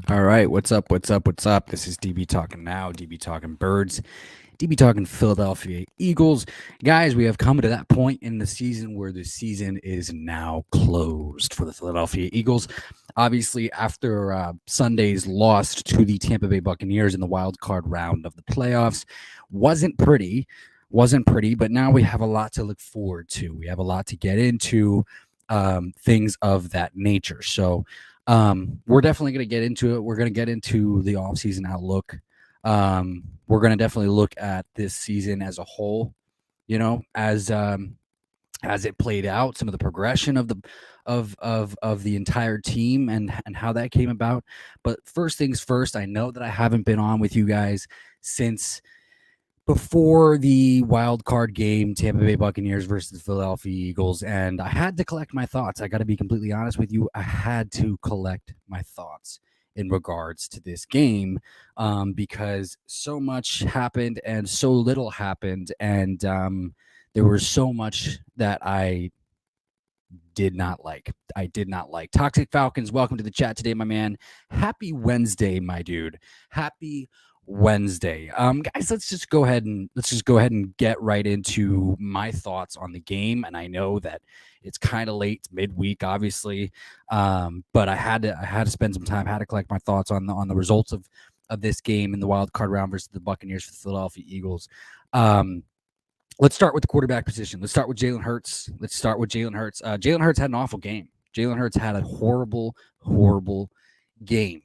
All right, what's up? What's up? What's up? This is DB talking now, DB talking birds, DB talking Philadelphia Eagles. Guys, we have come to that point in the season where the season is now closed for the Philadelphia Eagles. Obviously, after Sunday's loss to the Tampa Bay Buccaneers in the wild card round of the playoffs, wasn't pretty, wasn't pretty, but now we have a lot to look forward to. We have a lot to get into, things of that nature. So, we're definitely going to get into it. We're going to get into the offseason outlook. We're going to definitely look at this season as a whole, as it played out, some of the progression of the entire team and how that came about. But first things first, I know that I haven't been on with you guys since before the wild card game, Tampa Bay Buccaneers versus the Philadelphia Eagles, and I had to collect my thoughts. I got to be completely honest with you. I had to collect my thoughts in regards to this game, because so much happened and so little happened, and there was so much that I did not like. I did not like. Toxic Falcons, welcome to the chat today, my man. Happy Wednesday, my dude. Happy Wednesday. Guys, let's just go ahead and get right into my thoughts on the game. And I know that it's kind of late, midweek, obviously. But I had to spend some time, had to collect my thoughts on the results of this game in the wild card round versus the Buccaneers for the Philadelphia Eagles. Um, Let's start with the quarterback position. Let's start with Jalen Hurts. Jalen Hurts had an awful game. Jalen Hurts had a horrible, horrible game.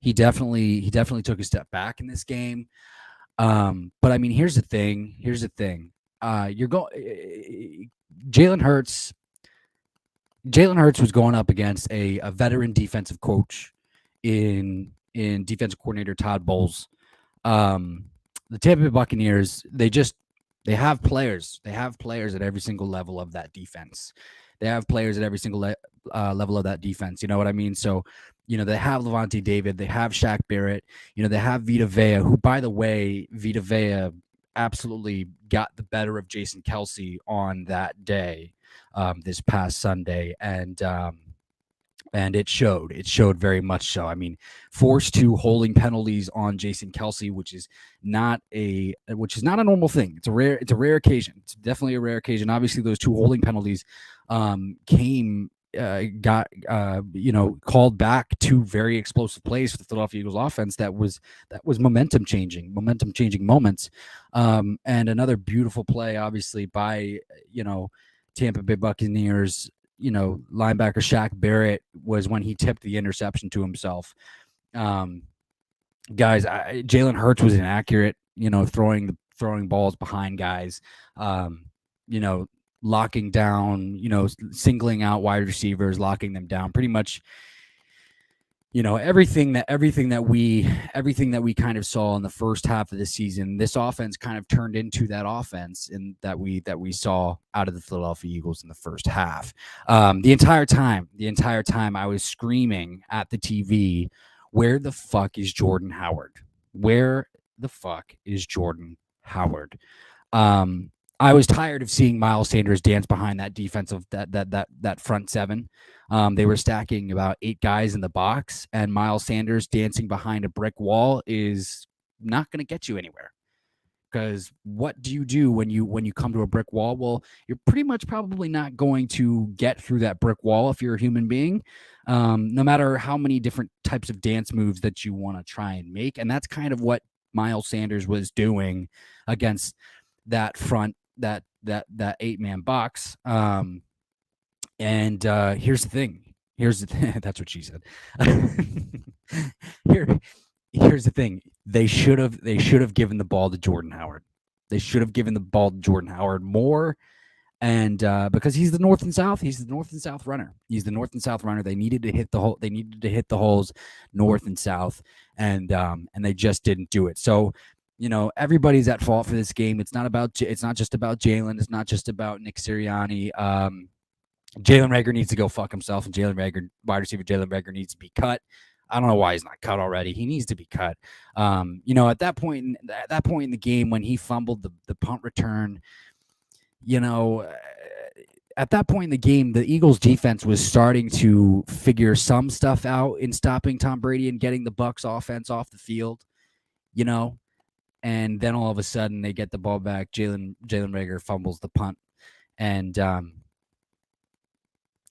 He definitely took a step back in this game. But I mean, here's the thing. You're going. Jalen Hurts. Jalen Hurts was going up against a veteran defensive coach in defensive coordinator Todd Bowles. The Tampa Bay Buccaneers, they have players. They have players at every single level of that defense. They have players at every single level of that defense. You know what I mean? So, they have Levante David. They have Shaq Barrett. They have Vita Vea, who, by the way, Vita Vea absolutely got the better of Jason Kelsey on that day, this past Sunday. And it showed. It showed very much so. I mean, forced two holding penalties on Jason Kelsey, which is not a normal thing. It's a rare occasion. It's definitely a rare occasion. Obviously, those two holding penalties came got called back two very explosive plays for the Philadelphia Eagles offense. That was momentum changing moments. And another beautiful play, obviously, by Tampa Bay Buccaneers linebacker Shaq Barrett, was when he tipped the interception to himself. Um, Guys, Jalen Hurts was inaccurate, throwing balls behind guys, you know, locking down, singling out wide receivers, locking them down, pretty much. Everything that we kind of saw in the first half of the season, this offense kind of turned into that offense and that we saw out of the Philadelphia Eagles in the first half. The entire time I was screaming at the TV, where the fuck is Jordan Howard? Where the fuck is Jordan Howard? Um, I was tired of seeing Miles Sanders dance behind that defensive that front seven. They were stacking about 8 guys in the box, and Miles Sanders dancing behind a brick wall is not going to get you anywhere. Because what do you do when you come to a brick wall? Well, you're pretty much probably not going to get through that brick wall if you're a human being, no matter how many different types of dance moves that you want to try and make. And that's kind of what Miles Sanders was doing against that front that 8-man box. And here's the thing. That's what she said. Here, here's the thing. They should have given the ball to Jordan Howard. They should have given the ball to Jordan Howard more. And because he's the north and south, he's the north and south runner. He's the north and south runner. They needed to hit the hole. They needed to hit the holes north and south, and they just didn't do it. So, everybody's at fault for this game. It's not just about Jalen. It's not just about Nick Sirianni. Jalen Reagor needs to go fuck himself, and wide receiver Jalen Reagor needs to be cut. I don't know why he's not cut already. He needs to be cut. At that point in the game when he fumbled the punt return, you know, at that point in the game, the Eagles defense was starting to figure some stuff out in stopping Tom Brady and getting the Bucs offense off the field, you know. And then all of a sudden they get the ball back. Jalen Reagor fumbles the punt, and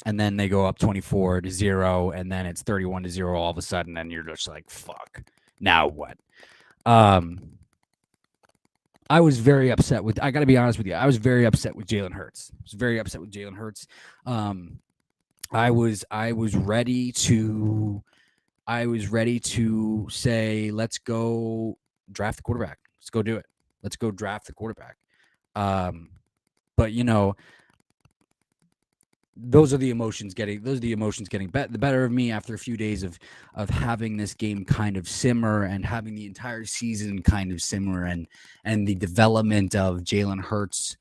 then they go up 24-0, and then it's 31-0 all of a sudden, and you're just like, fuck, now what? I was very upset with. I got to be honest with you. I was very upset with Jalen Hurts. I was very upset with Jalen Hurts. I was ready to say, let's go draft the quarterback. Let's go do it. Let's go draft the quarterback. But you know, those are the emotions getting the better of me after a few days of having this game kind of simmer and having the entire season kind of simmer, and the development of Jalen Hurts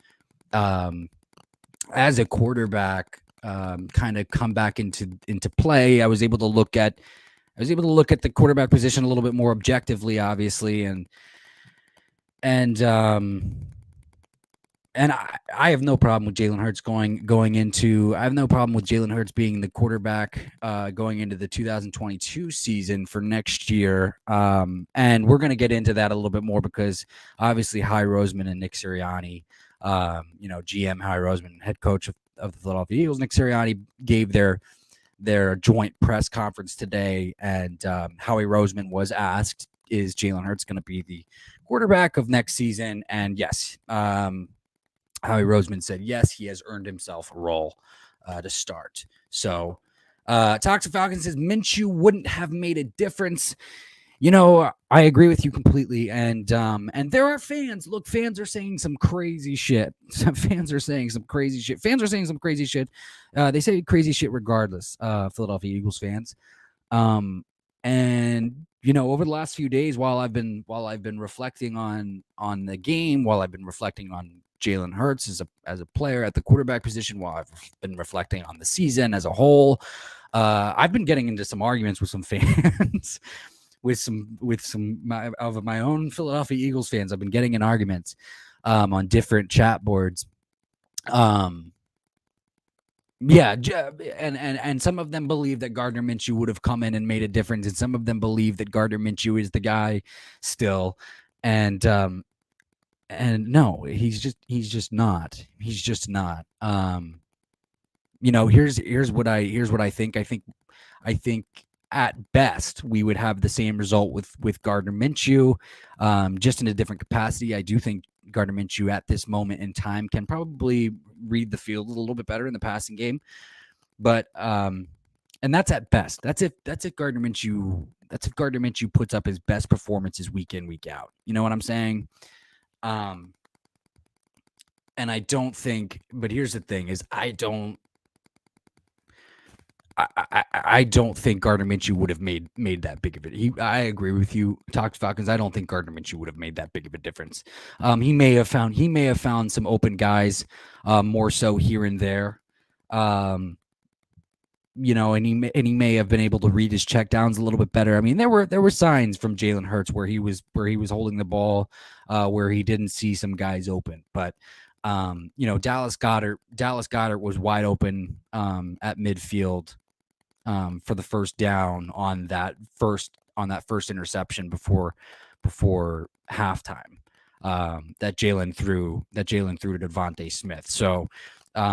as a quarterback kind of come back into play. I was able to look at the quarterback position a little bit more objectively, obviously, and I have no problem with Jalen Hurts going into. I have no problem with Jalen Hurts being the quarterback going into the 2022 season for next year. And we're going to get into that a little bit more because obviously Howie Roseman and Nick Sirianni, GM Howie Roseman, head coach of the Philadelphia Eagles, Nick Sirianni gave their joint press conference today, and Howie Roseman was asked, "Is Jalen Hurts going to be the quarterback of next season?" And yes. Howie Roseman said, yes, he has earned himself a role to start. So, Toxic Falcon says, Minshew wouldn't have made a difference. You know, I agree with you completely. And there are fans. Look, fans are saying some crazy shit. Fans are saying some crazy shit. They say crazy shit regardless, Philadelphia Eagles fans. And you know, over the last few days, while I've been reflecting on the game, while I've been reflecting on Jalen Hurts as a player at the quarterback position, while I've been reflecting on the season as a whole, I've been getting into some arguments with some fans, with some of my own Philadelphia Eagles fans. I've been getting in arguments on different chat boards. Yeah, and some of them believe that Gardner Minshew would have come in and made a difference, and some of them believe that Gardner Minshew is the guy still, and no, he's just not. He's just not. You know, here's what I think. I think at best we would have the same result with Gardner Minshew, just in a different capacity. I do think Gardner Minshew at this moment in time can probably read the field a little bit better in the passing game, but and that's at best. That's if Gardner Minshew puts up his best performances week in, week out. You know what I'm saying? And I don't think, but here's the thing: is I don't think Gardner Minshew would have made that big of it. I agree with you, Talks Falcons. I don't think Gardner Minshew would have made that big of a difference. He may have found some open guys, more so here and there. You know, and he may have been able to read his checkdowns a little bit better. I mean, there were signs from Jalen Hurts where he was holding the ball, where he didn't see some guys open. But you know, Dallas Goedert was wide open at midfield for the first down on that first interception before halftime that Jalen threw to Devontae Smith. So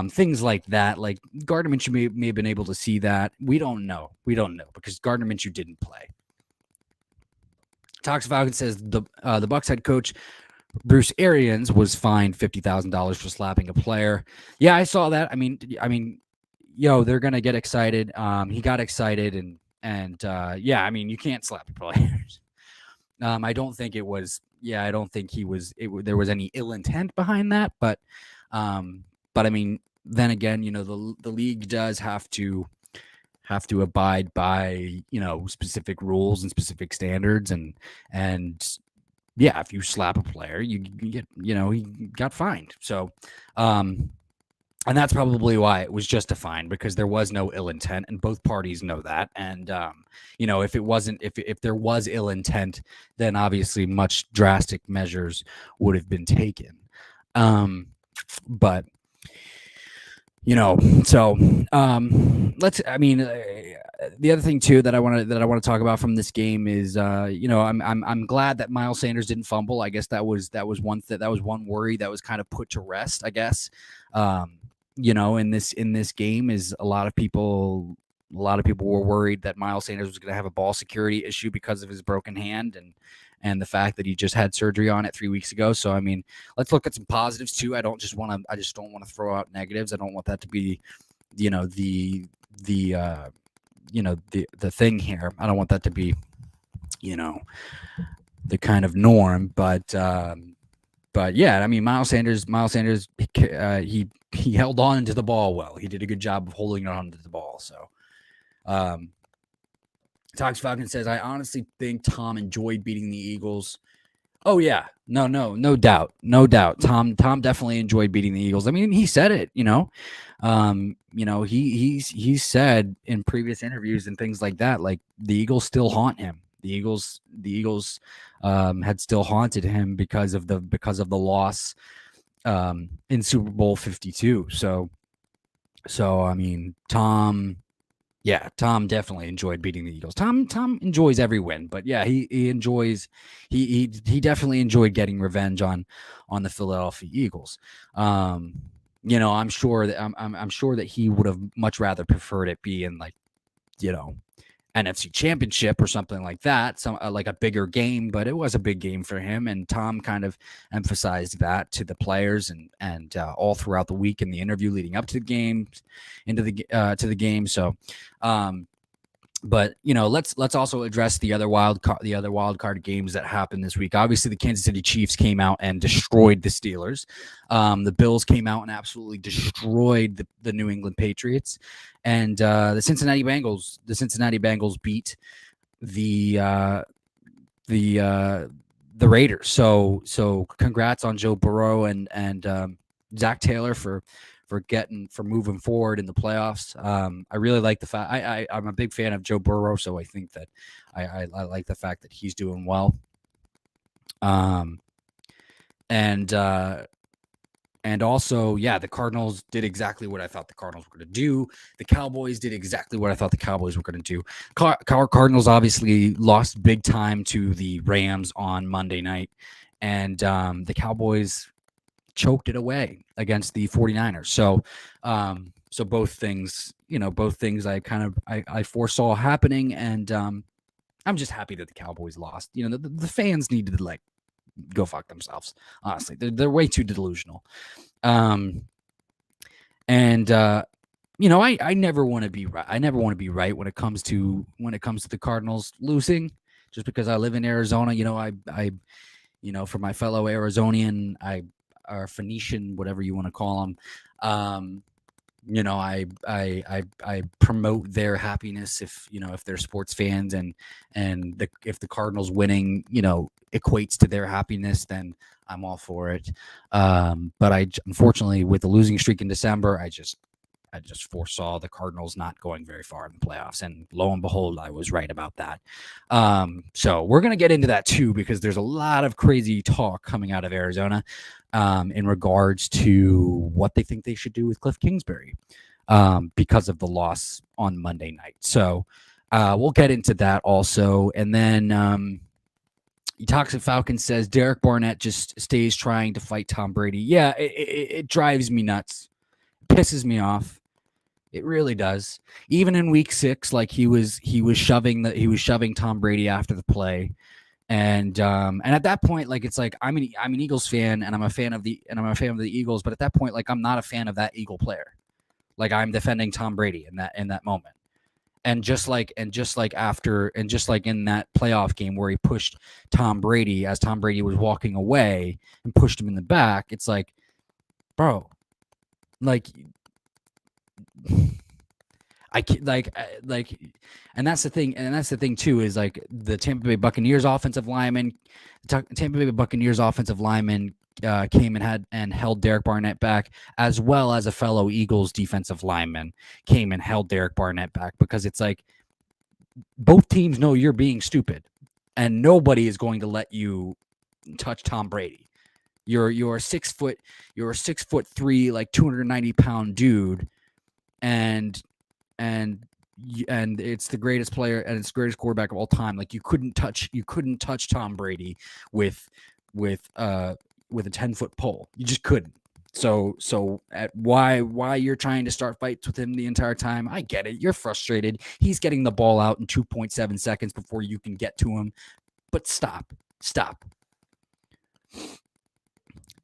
things like that, like Gardner Minshew may have been able to see that. We don't know because Gardner Minshew didn't play. Toxic Falcon says the Bucs head coach Bruce Arians was fined $50,000 for slapping a player. Yeah, I saw that. I mean, they're gonna get excited. He got excited, and yeah, I mean, you can't slap players. I don't think it was. Yeah, I don't think there was any ill intent behind that, but I mean, then again, you know, the league does have to abide by, you know, specific rules and specific standards, and yeah, if you slap a player, you get, you know, he got fined. So, and that's probably why it was just a fine, because there was no ill intent, and both parties know that. And you know, if there was ill intent, then obviously much drastic measures would have been taken. But So the other thing too that I want to talk about from this game is, I'm glad that Miles Sanders didn't fumble. I guess that was one worry that was kind of put to rest, I guess. In this game is a lot of people were worried that Miles Sanders was going to have a ball security issue because of his broken hand and the fact that he just had surgery on it 3 weeks ago. So, I mean, let's look at some positives too. I just don't want to throw out negatives. I don't want that to be, the the thing here. I don't want that to be, the kind of norm, but yeah, I mean, Miles Sanders, he held on to the ball well. He did a good job of holding on to the ball. So, Tox Falcon says, I honestly think Tom enjoyed beating the Eagles. Oh yeah, no doubt. Tom definitely enjoyed beating the Eagles. I mean, he said it. He said in previous interviews and things like that, like the Eagles still haunt him. The Eagles had still haunted him because of the loss in Super Bowl 52. So I mean, Tom definitely enjoyed beating the Eagles. Tom enjoys every win, but yeah, he enjoys he definitely enjoyed getting revenge on the Philadelphia Eagles. I'm sure that he would have much rather preferred it be in, like, NFC Championship or something like that, some like a bigger game, but it was a big game for him, and Tom kind of emphasized that to the players and all throughout the week in the interview leading up to the game, to the game. So, but let's also address the other wild card games that happened this week. Obviously, the Kansas City Chiefs came out and destroyed the Steelers. The Bills came out and absolutely destroyed the New England Patriots, and the Cincinnati Bengals beat the Raiders. So congrats on Joe Burrow and Zach Taylor for moving forward in the playoffs. I really like the fact I'm a big fan of Joe Burrow, so I think that I like the fact that he's doing well. And also, yeah, the Cardinals did exactly what I thought the Cardinals were going to do. The Cowboys did exactly what I thought the Cowboys were going to do. Cardinals obviously lost big time to the Rams on Monday night, and the Cowboys choked it away against the 49ers. So both things I foresaw happening, and I'm just happy that the Cowboys lost. The fans needed to, like, go fuck themselves. Honestly, they're way too delusional. I never want to be right. I never want to be right when it comes to the Cardinals losing, just because I live in Arizona. I for my fellow Arizonian, or Phoenician, whatever you want to call them, I promote their happiness if they're sports fans, and if the Cardinals winning equates to their happiness, then I'm all for it. But unfortunately, with the losing streak in December, I just foresaw the Cardinals not going very far in the playoffs, and lo and behold, I was right about that. So we're gonna get into that too, because there's a lot of crazy talk coming out of Arizona in regards to what they think they should do with Cliff Kingsbury because of the loss on Monday night. So we'll get into that also, and then. Toxic Falcon says Derek Barnett just stays trying to fight Tom Brady. Yeah, it drives me nuts. Pisses me off. It really does. Even in week 6, like he was shoving Tom Brady after the play. And at that point, like, it's like I'm an Eagles fan, and I'm a fan of the Eagles, but at that point, like, I'm not a fan of that Eagle player. Like, I'm defending Tom Brady in that moment. And just like in that playoff game where he pushed Tom Brady as Tom Brady was walking away and pushed him in the back, it's like, bro, like, I can't, and that's the thing too, is like the Tampa Bay Buccaneers offensive lineman came and held Derek Barnett back, as well as a fellow Eagles defensive lineman came and held Derek Barnett back, because it's like both teams know you're being stupid, and nobody is going to let you touch Tom Brady. You're a 6'3", like 290-pound dude and and and it's the greatest player and it's the greatest quarterback of all time. Like you couldn't touch Tom Brady with with uh with a 10-foot pole. You just couldn't. So at why you're trying to start fights with him the entire time? I get it. You're frustrated. He's getting the ball out in 2.7 seconds before you can get to him. But stop.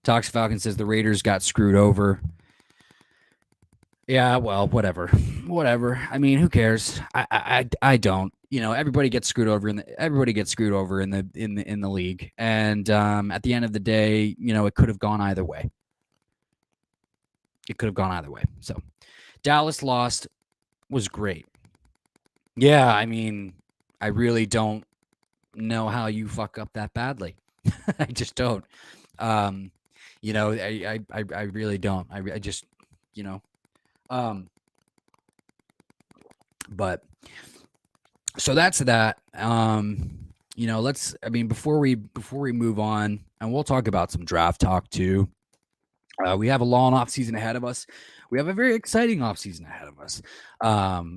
Toxic Falcon says the Raiders got screwed over. Yeah, well, whatever. I mean, who cares? I don't. Everybody gets screwed over in the league, and at the end of the day, it could have gone either way. So, Dallas lost was great. Yeah, I mean, I really don't know how you fuck up that badly. I just don't. I really don't. I just, but so that's that. Before we move on, and we'll talk about some draft talk too. We have a long off season ahead of us. We have a very exciting off season ahead of us.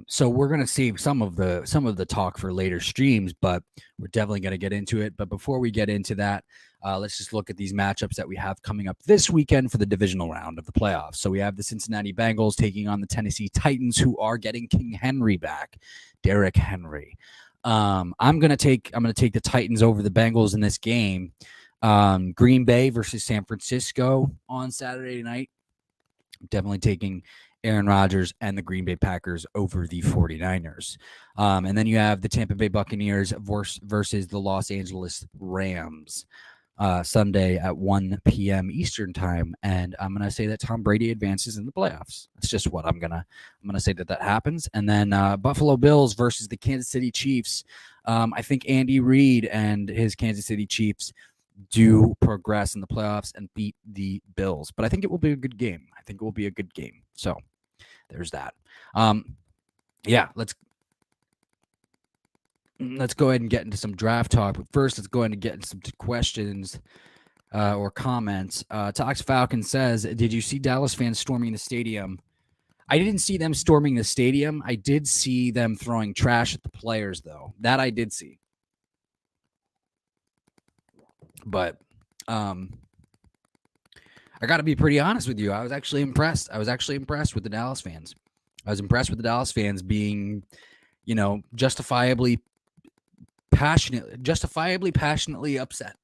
So we're gonna save some of the talk for later streams, but we're definitely gonna get into it. But before we get into that, let's just look at these matchups that we have coming up this weekend for the divisional round of the playoffs. So we have the Cincinnati Bengals taking on the Tennessee Titans, who are getting King Henry back, Derrick Henry. I'm gonna take the Titans over the Bengals in this game. Green Bay versus San Francisco on Saturday night. Definitely taking Aaron Rodgers and the Green Bay Packers over the 49ers. And then you have the Tampa Bay Buccaneers versus the Los Angeles Rams. Sunday at 1 p.m. Eastern time, and I'm gonna say that Tom Brady advances in the playoffs. That's just what I'm gonna say that happens. And then Buffalo Bills versus the Kansas City Chiefs. I think Andy Reid and his Kansas City Chiefs do progress in the playoffs and beat the Bills, but I think it will be a good game. So there's that. Yeah, let's go ahead and get into some draft talk. But first, let's go ahead and get into some questions or comments. Tox Falcon says, did you see Dallas fans storming the stadium? I didn't see them storming the stadium. I did see them throwing trash at the players, though. That I did see. But I got to be pretty honest with you. I was actually impressed. With the Dallas fans. I was impressed with the Dallas fans being, justifiably passionately upset.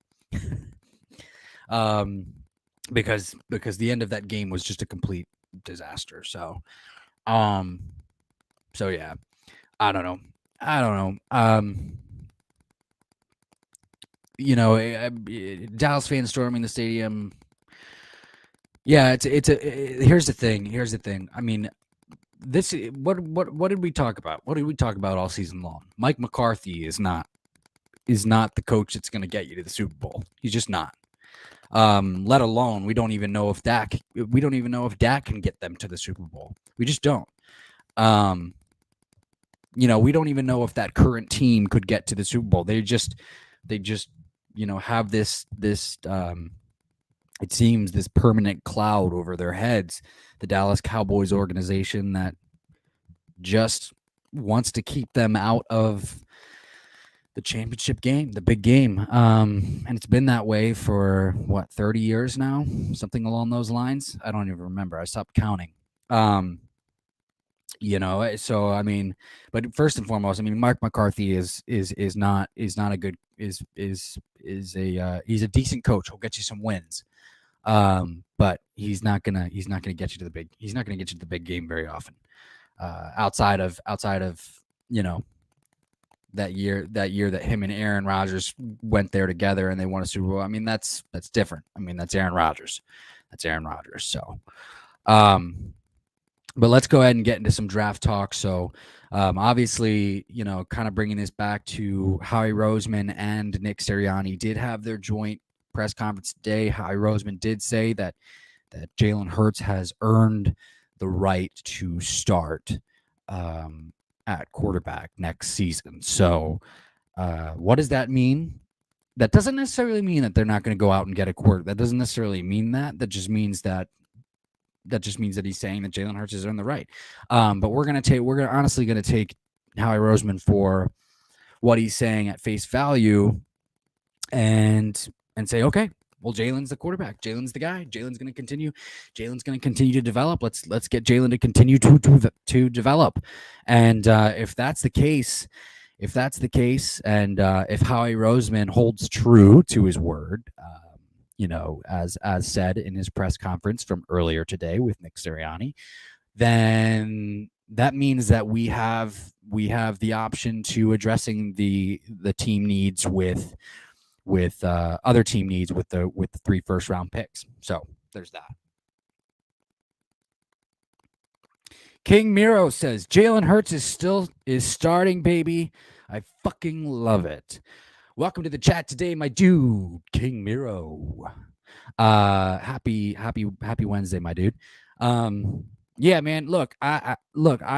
Because the end of that game was just a complete disaster. So yeah, I don't know. Dallas fans storming the stadium. Yeah, here's the thing. I mean, what did we talk about? What did we talk about all season long? Mike McCarthy is not the coach that's going to get you to the Super Bowl. He's just not. Let alone we don't even know if Dak can get them to the Super Bowl. We just don't. We don't even know if that current team could get to the Super Bowl. They just have this it seems this permanent cloud over their heads, the Dallas Cowboys organization that just wants to keep them out of the championship game, the big game. And it's been that way for 30 years now, something along those lines. I don't even remember. I stopped counting. So I mean, but first and foremost, I mean, Mark McCarthy is not a good he's a decent coach. He'll get you some wins. But he's not gonna get you to the big game very often. Outside of that year that him and Aaron Rodgers went there together and they won a Super Bowl. I mean, that's different. I mean, that's Aaron Rodgers. So, but let's go ahead and get into some draft talk. So, obviously, kind of bringing this back to Howie Roseman and Nick Sirianni did have their joint press conference today. Howie Roseman did say that Jalen Hurts has earned the right to start at quarterback next season. So, what does that mean? That doesn't necessarily mean that they're not going to go out and get a quarterback. That doesn't necessarily mean that. That just means that just means that he's saying that Jalen Hurts is in the right. But we're honestly gonna take Howie Roseman for what he's saying at face value, and say, okay, well, Jalen's the quarterback. Jalen's the guy. Jalen's going to continue. Jalen's going to continue to develop. Let's get Jalen to continue to develop. And if that's the case, and if Howie Roseman holds true to his word, as said in his press conference from earlier today with Nick Sirianni, then that means that we have the option to addressing the team needs with other team needs with the 3 first-round picks. So there's that. King Miro says Jalen Hurts is starting, baby. I fucking love it. Welcome to the chat today, my dude, King Miro. Happy Wednesday, my dude. Yeah, man. Look, I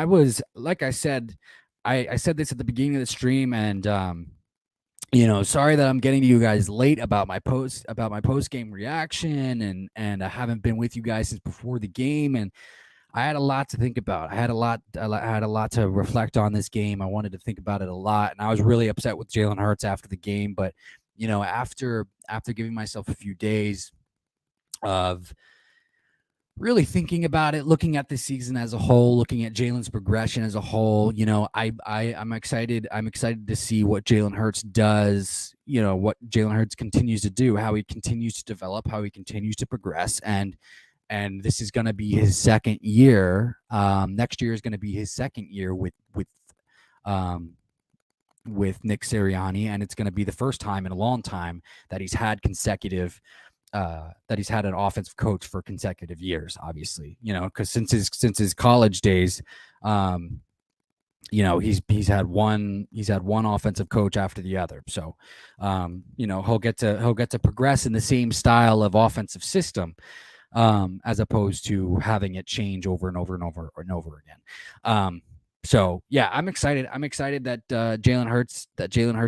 was, like I said, I said this at the beginning of the stream, and sorry that I'm getting to you guys late about my post game reaction, and I haven't been with you guys since before the game, and I had a lot to think about. I had a lot to reflect on this game. I wanted to think about it a lot, and I was really upset with Jalen Hurts after the game. But after giving myself a few days of really thinking about it, looking at the season as a whole, looking at Jalen's progression as a whole, I'm excited. I'm excited to see what Jalen Hurts does. What Jalen Hurts continues to do, how he continues to develop, how he continues to progress, and this is going to be his second year. Next year is going to be his second year with Nick Sirianni, and it's going to be the first time in a long time that he's had an offensive coach for consecutive years. Obviously, because since his college days, he's had one offensive coach after the other. So, he'll get to progress in the same style of offensive system, as opposed to having it change over and over and over and over again. So yeah, I'm excited. I'm excited that Jalen Hurts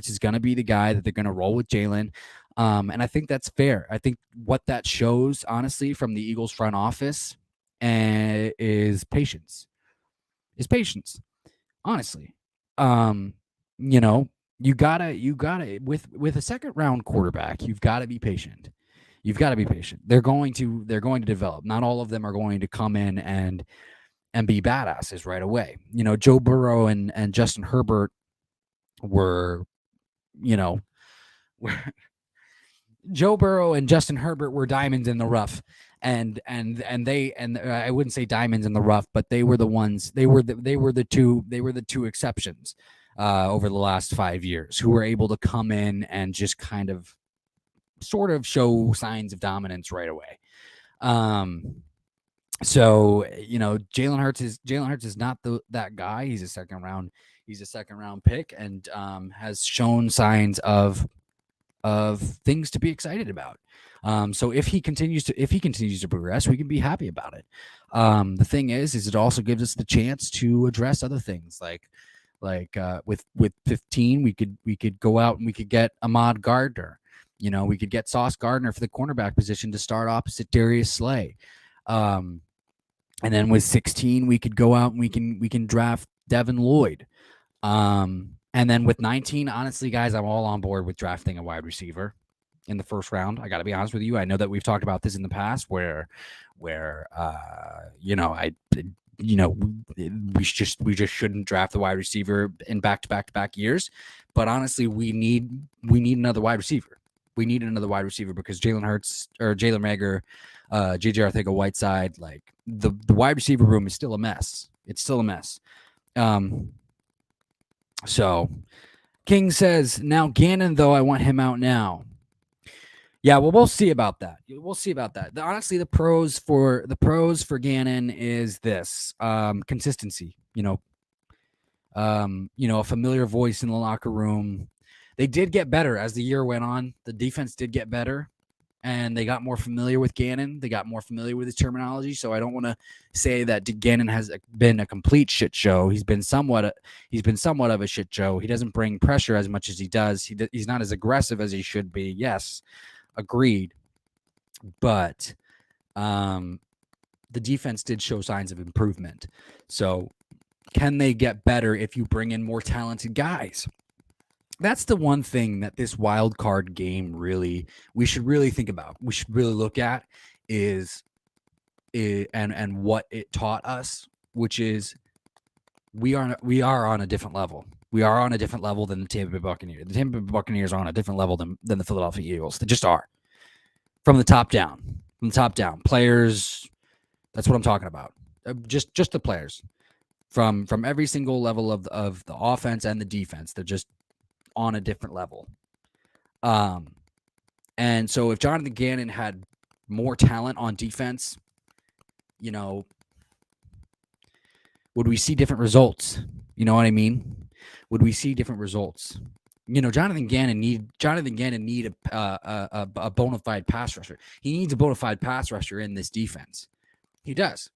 is going to be the guy, that they're going to roll with Jalen. And I think that's fair. I think what that shows, honestly, from the Eagles front office, is patience. Honestly. You gotta with a second round quarterback, you've got to be patient. They're going to develop. Not all of them are going to come in and be badasses right away. Joe Burrow and Justin Herbert were Joe Burrow and Justin Herbert were diamonds in the rough, and I wouldn't say diamonds in the rough, but they were the ones. They were the two exceptions over the last 5 years who were able to come in and just kind of sort of show signs of dominance right away. So Jalen Hurts is not that guy. He's a second round pick, and has shown signs of things to be excited about. So if he continues to progress, we can be happy about it. The thing is it also gives us the chance to address other things, like with 15, we could go out and we could get Ahmad Gardner. We could get Sauce Gardner for the cornerback position to start opposite Darius Slay. And then with 16, we could go out and we can draft Devin Lloyd. And then with 19, honestly, guys, I'm all on board with drafting a wide receiver in the first round. I got to be honest with you. I know that we've talked about this in the past where we just shouldn't draft the wide receiver in back-to-back years. But honestly, we need another wide receiver. We need another wide receiver because Jalen Hurts or Jalen Reagor, J.J. Arcega-Whiteside, like the wide receiver room is still a mess. It's still a mess. So King says, now Gannon, though, I want him out now. Yeah, well, we'll see about that. Honestly, the pros for Gannon is this: consistency. A familiar voice in the locker room. They did get better as the year went on. The defense did get better, and they got more familiar with Gannon. They got more familiar with his terminology. So I don't want to say that Gannon has been a complete shit show. He's been somewhat of a shit show. He doesn't bring pressure as much as he does. He's not as aggressive as he should be. Yes, agreed. But the defense did show signs of improvement. So can they get better if you bring in more talented guys? That's the one thing that this wild card game we should really think about. We should really look at is and what it taught us, which is we are on a different level. We are on a different level than the Tampa Bay Buccaneers. The Tampa Bay Buccaneers are on a different level than the Philadelphia Eagles. They just are. From the top down. From the top down. Players, that's what I'm talking about. Just the players. From every single level of the offense and the defense. They're just on a different level. And so if Jonathan Gannon had more talent on defense, would we see different results? You know what I mean? Would we see different results? Jonathan Gannon need a bona fide pass rusher. He needs a bona fide pass rusher in this defense. He does.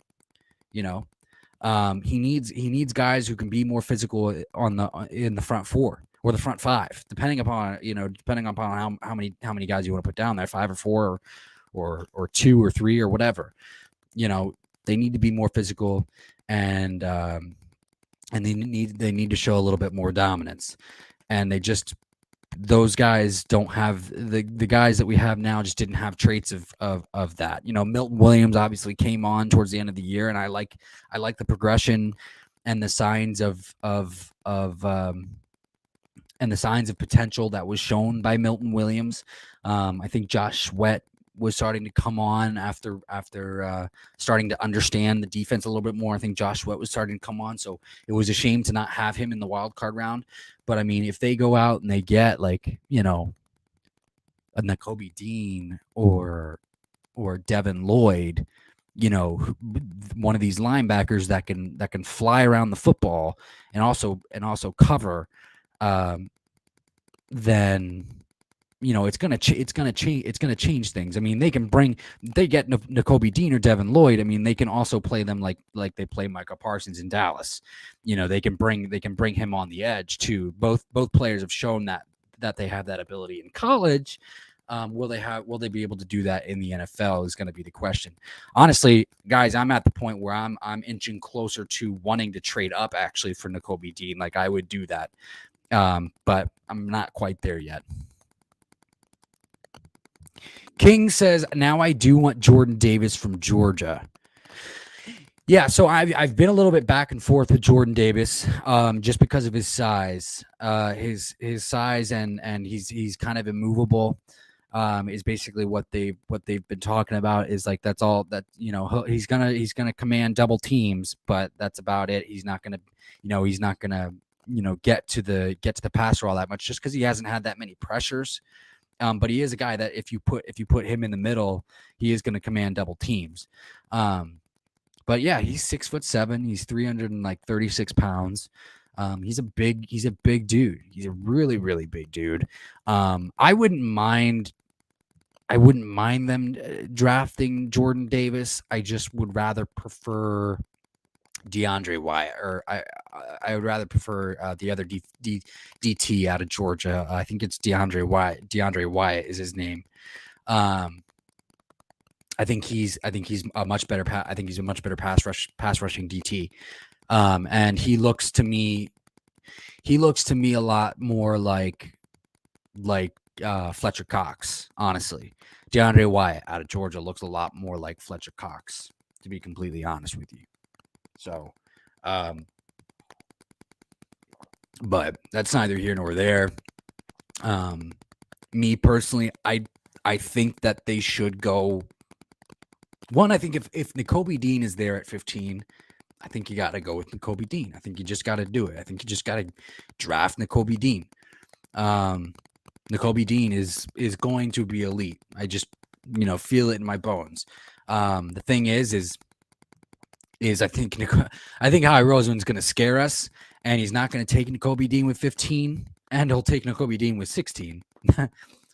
He needs guys who can be more physical in the front four or the front five, depending upon how many guys you want to put down there, 5 or 4 or 2 or 3 or whatever. They need to be more physical and they need to show a little bit more dominance. And those guys don't have the guys that we have now just didn't have traits of that. Milton Williams obviously came on towards the end of the year, and I like the progression and the signs of potential that was shown by Milton Williams. I think Josh Sweat was starting to come on after starting to understand the defense a little bit more. I think Josh Sweat was starting to come on, so it was a shame to not have him in the wild card round. But I mean, if they go out and they get a Nakobe Dean or Devin Lloyd, one of these linebackers that can fly around the football and also cover, then it's gonna change things. I mean, they get Nakobe Dean or Devin Lloyd. I mean, they can also play them like they play Micah Parsons in Dallas. They can bring him on the edge too. Both players have shown that they have that ability in college. Will they be able to do that in the NFL is going to be the question. Honestly, guys, I'm at the point where I'm inching closer to wanting to trade up actually for Nakobe Dean. Like I would do that, but I'm not quite there yet. King says, now I do want Jordan Davis from Georgia. Yeah, so I've been a little bit back and forth with Jordan Davis, just because of his size. His size and he's kind of immovable. Is basically what they've been talking about. Is like that's all that he's gonna command double teams, but that's about it. He's not gonna get to the passer all that much, just because he hasn't had that many pressures. But he is a guy that if you put him in the middle, he is going to command double teams. But yeah, he's 6'7". He's 336 pounds. He's a big dude. He's a really, really big dude. I wouldn't mind them drafting Jordan Davis. I just would rather prefer DeAndre Wyatt, or I would rather prefer the other DT out of Georgia. I think it's DeAndre Wyatt. DeAndre Wyatt is his name. I think he's a much better pass rushing DT. And he looks to me a lot more like Fletcher Cox. Honestly, DeAndre Wyatt out of Georgia looks a lot more like Fletcher Cox, to be completely honest with you. So, but that's neither here nor there. Me personally, I think that they should go. One, I think if Nakobe Dean is there at 15, I think you got to go with Nakobe Dean. I think you just got to do it. I think you just got to draft Nakobe Dean. Nakobe Dean is going to be elite. I just feel it in my bones. The thing is I think Howie Roseman's going to scare us, and he's not going to take Nakobe Dean with 15, and he'll take Nakobe Dean with 16.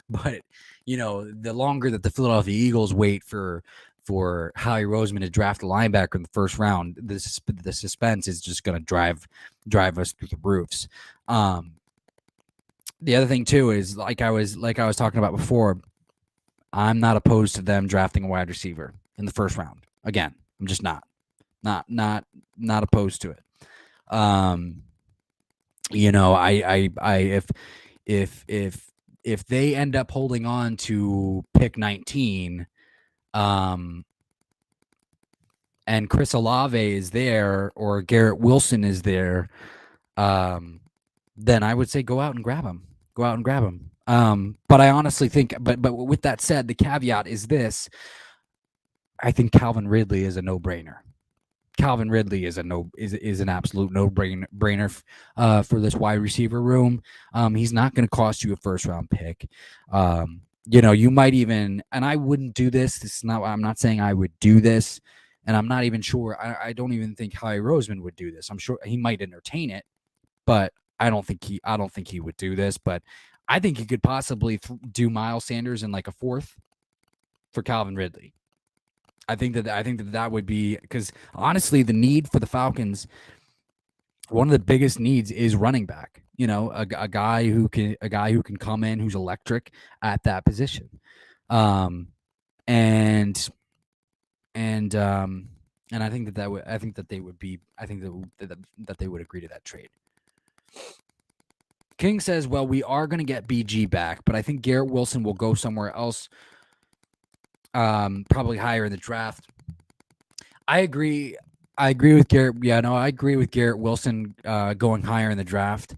But the longer that the Philadelphia Eagles wait for Howie Roseman to draft a linebacker in the first round, the suspense is just going to drive us through the roofs. The other thing too is like I was talking about before, I'm not opposed to them drafting a wide receiver in the first round. Again, I'm just not opposed to it. I if they end up holding on to pick 19, and Chris Olave is there or Garrett Wilson is there, then I would say go out and grab him. Go out and grab him. But I honestly think, but with that said, the caveat is this: I think Calvin Ridley is a no-brainer. Calvin Ridley is an absolute no-brainer for this wide receiver room. He's not going to cost you a first-round pick. You might even, and I wouldn't do this. I'm not saying I would do this, and I'm not even sure. I don't even think Howie Roseman would do this. I'm sure he might entertain it, but I don't think he would do this. But I think he could possibly do Miles Sanders in like a fourth for Calvin Ridley. I think that would be, because honestly, the need for the Falcons, one of the biggest needs is running back. A guy who can come in, who's electric at that position, and I think that they would agree to that trade. King says, well, we are going to get BG back, but I think Garrett Wilson will go somewhere else. Probably higher in the draft. I agree with Garrett. Yeah, no, I agree with Garrett Wilson going higher in the draft.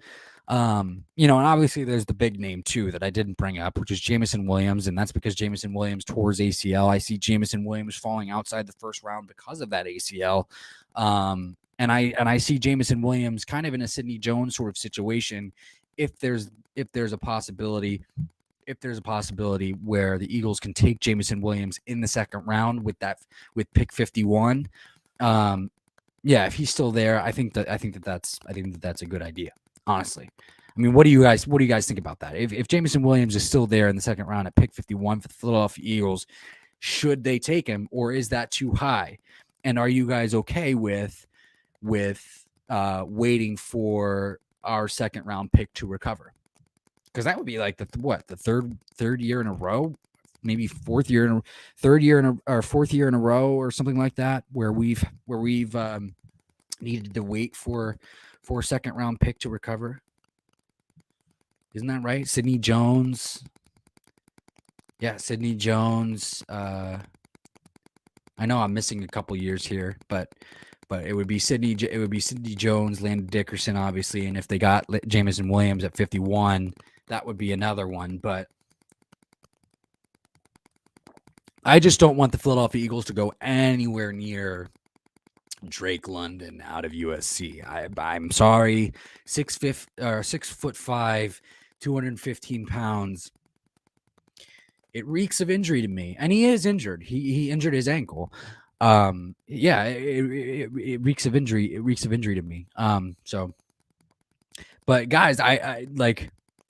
And obviously there's the big name too that I didn't bring up, which is Jameson Williams, and that's because Jameson Williams tore his ACL. I see Jameson Williams falling outside the first round because of that ACL. And I see Jameson Williams kind of in a Sidney Jones sort of situation. If there's a possibility where the Eagles can take Jameson Williams in the second round with pick 51, if he's still there, I think that's a good idea. Honestly, I mean, what do you guys think about that? If Jameson Williams is still there in the second round at pick 51 for the Philadelphia Eagles, should they take him, or is that too high? And are you guys okay with waiting for our second round pick to recover? Because that would be like the third year in a row, maybe fourth year in a row or something like that, where we've needed to wait for a second round pick to recover. Isn't that right? Sidney Jones. Yeah, Sidney Jones. I know I'm missing a couple years here, but it would be Sidney Jones, Landon Dickerson, obviously, and if they got Jameson Williams at 51. That would be another one, but I just don't want the Philadelphia Eagles to go anywhere near Drake London out of USC. I'm sorry, 6'5", 215 pounds. It reeks of injury to me, and he is injured. He injured his ankle. It reeks of injury. It reeks of injury to me. But guys,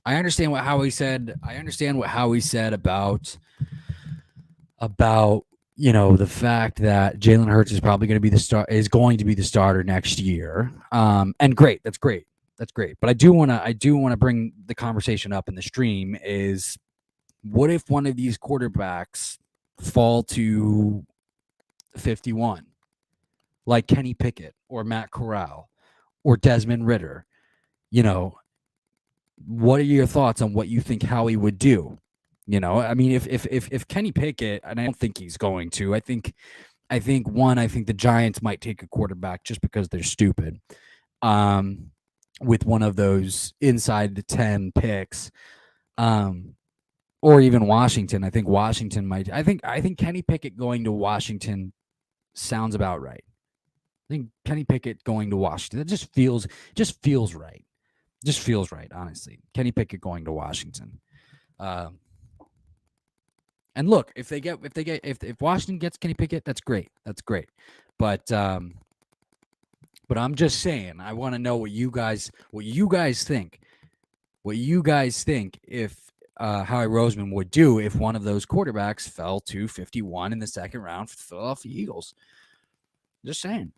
I understand what Howie said. I understand what Howie said about the fact that Jalen Hurts is probably going to be the starter next year. And great, that's great. But I do want to bring the conversation up in the stream is, what if one of these quarterbacks fall to 51, like Kenny Pickett or Matt Corral or Desmond Ridder? What are your thoughts on what you think Howie would do? I mean, if Kenny Pickett, and I don't think he's going to, I think the Giants might take a quarterback just because they're stupid. With one of those inside the 10 picks, or even Washington. I think Washington might. I think Kenny Pickett going to Washington sounds about right. I think Kenny Pickett going to Washington, that just feels right. Just feels right, honestly. Kenny Pickett going to Washington. And look, if Washington gets Kenny Pickett, that's great. But I'm just saying, I want to know what you guys think. What you guys think if Howie Roseman would do if one of those quarterbacks fell to 51 in the second round for the Philadelphia Eagles. Just saying.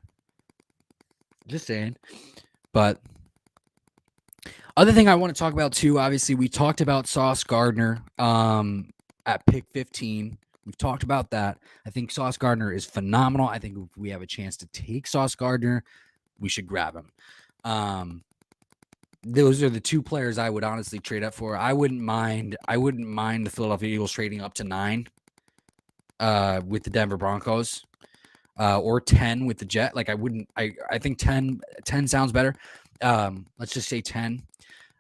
But other thing I want to talk about too, obviously we talked about Sauce Gardner at pick 15. We've talked about that. I think Sauce Gardner is phenomenal. I think if we have a chance to take Sauce Gardner, we should grab him. Those are the two players I would honestly trade up for. I wouldn't mind the Philadelphia Eagles trading up to 9 with the Denver Broncos. Or 10 with the Jet. Like I think 10 sounds better. Let's just say 10.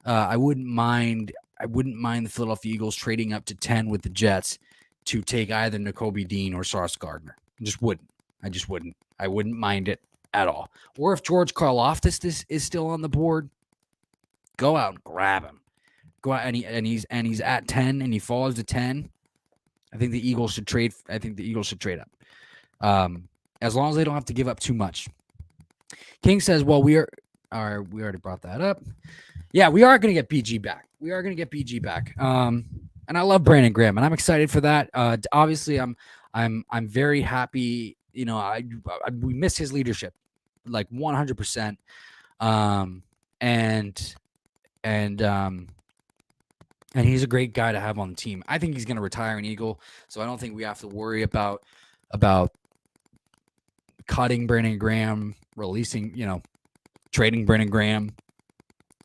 I wouldn't mind the Philadelphia Eagles trading up to 10 with the Jets to take either Nakobe Dean or Sauce Gardner. I just wouldn't. I wouldn't mind it at all. Or if George Karlaftis is still on the board, go out and grab him. Go out and he's at 10 and he falls to 10. I think the Eagles should trade. Up. As long as they don't have to give up too much. King says, well, we already brought that up. Yeah, we are going to get BG back. And I love Brandon Graham, and I'm excited for that. Obviously, I'm very happy. You know, we miss his leadership, like 100%. And he's a great guy to have on the team. I think he's going to retire an Eagle, so I don't think we have to worry about cutting Brandon Graham, releasing, trading Brandon Graham,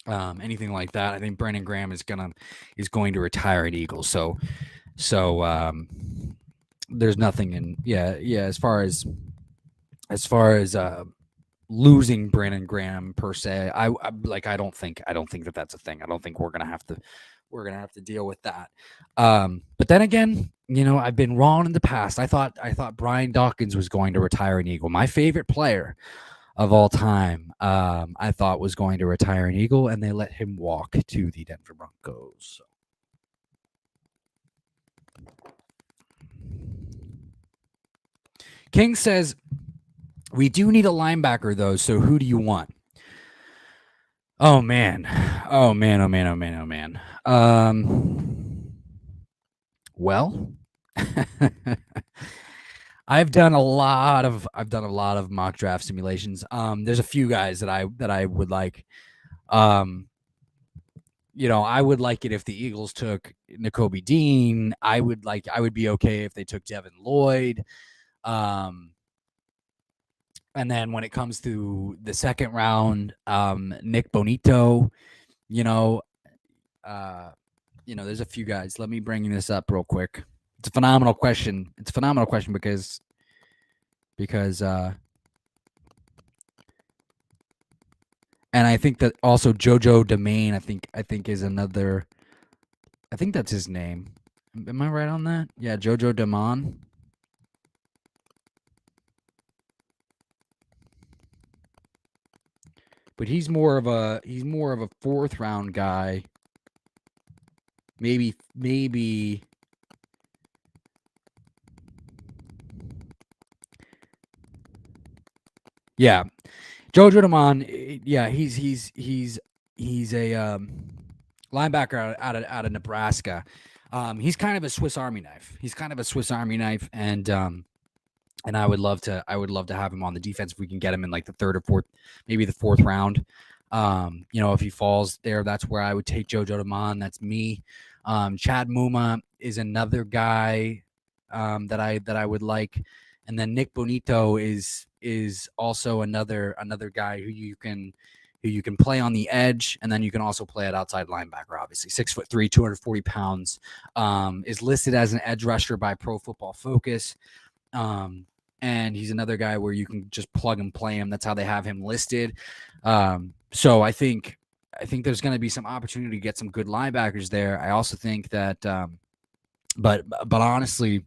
anything like that. I think Brandon Graham is going to retire an Eagle. So there's nothing in as far as losing Brandon Graham per se. I don't think that that's a thing. I don't think we're gonna have to deal with that. But then again, I've been wrong in the past. I thought Brian Dawkins was going to retire an Eagle. My favorite player of all time, I thought was going to retire an Eagle, and they let him walk to the Denver Broncos. King says, we do need a linebacker, though, so who do you want? Oh, man. Well, I've done a lot of mock draft simulations. There's a few guys that I would like. I would like it if the Eagles took Nakobe Dean. I would be okay if they took Devin Lloyd. And then when it comes to the second round, Nick Bonito, there's a few guys. Let me bring this up real quick. It's a phenomenal question. Because and I think that also JoJo Domain, I think is another. I think that's his name. Am I right on that? Yeah, JoJo Damon. But he's more of a fourth round guy. Maybe. Yeah, JoJo Damon. Yeah, he's a linebacker out of Nebraska. He's kind of a Swiss Army knife. And I would love to have him on the defense if we can get him in like the third or fourth, maybe the fourth round. If he falls there, that's where I would take JoJo Damon. That's me. Chad Muma is another guy that I would like, and then Nick Bonito is also another guy who you can play on the edge, and then you can also play at outside linebacker. Obviously, 6'3", 240 pounds, is listed as an edge rusher by Pro Football Focus. And he's another guy where you can just plug and play him. That's how they have him listed. So I think there's going to be some opportunity to get some good linebackers there. I also think that, but honestly,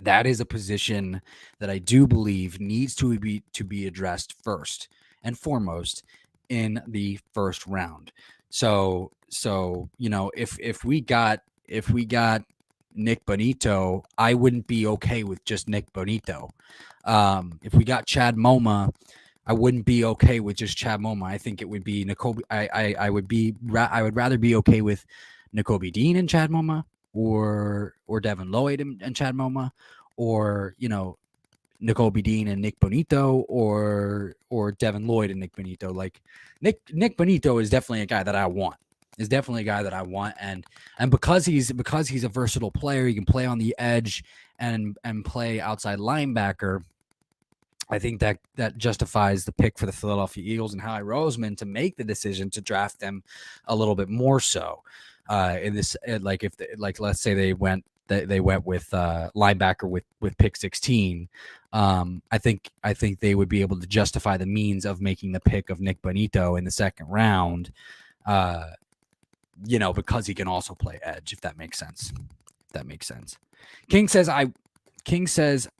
that is a position that I do believe needs to be addressed first and foremost in the first round. So if we got Nick Bonito, I wouldn't be okay with just Nick Bonito. If we got Chad Moma, I wouldn't be okay with just Chad Moma. I think it would be Nakobe. I would rather be okay with Nakobe Dean and Chad Moma, or Devin Lloyd and Chad Moma, or Nakobe Dean and Nick Bonito, or Devin Lloyd and Nick Bonito. Like Nick Bonito is definitely a guy that I want. is definitely a guy that I want, and because he's a versatile player, he can play on the edge and play outside linebacker. I think that justifies the pick for the Philadelphia Eagles and Howie Roseman to make the decision to draft them a little bit more so. In this, like if let's say they went with linebacker with pick 16. I think they would be able to justify the means of making the pick of Nick Bonito in the second round. Because he can also play edge, if that makes sense. King says,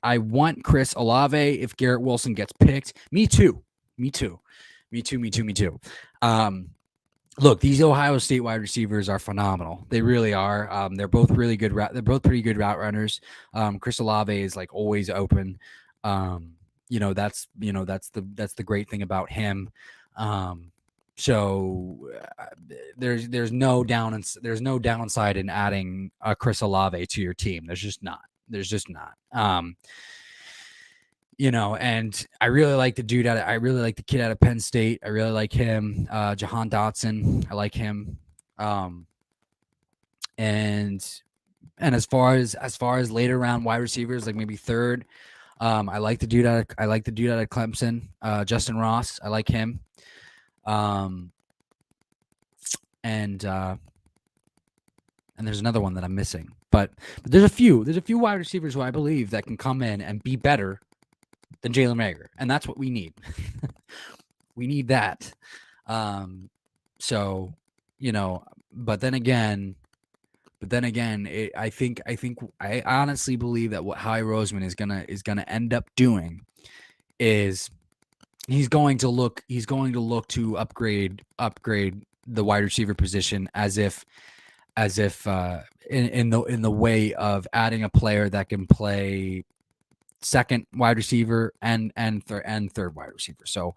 I want Chris Olave if Garrett Wilson gets picked. Me too. Look, these Ohio State wide receivers are phenomenal. They really are. They're both really good. They're both pretty good route runners. Chris Olave is like always open. That's the great thing about him. So there's no downside in adding Chris Olave to your team. There's just not. And I really like the kid out of Penn State. I really like him. Jahan Dotson. I like him. And as far as later round wide receivers, like maybe third, I like the dude out of Clemson, Justin Ross. I like him. And there's another one that I'm missing, but there's a few wide receivers who I believe that can come in and be better than Jalen Reagor, and that's what we need. We need that. But then again, I honestly believe that what Howie Roseman is gonna end up doing is he's going to look to upgrade the wide receiver position as if in the way of adding a player that can play second wide receiver and third wide receiver. So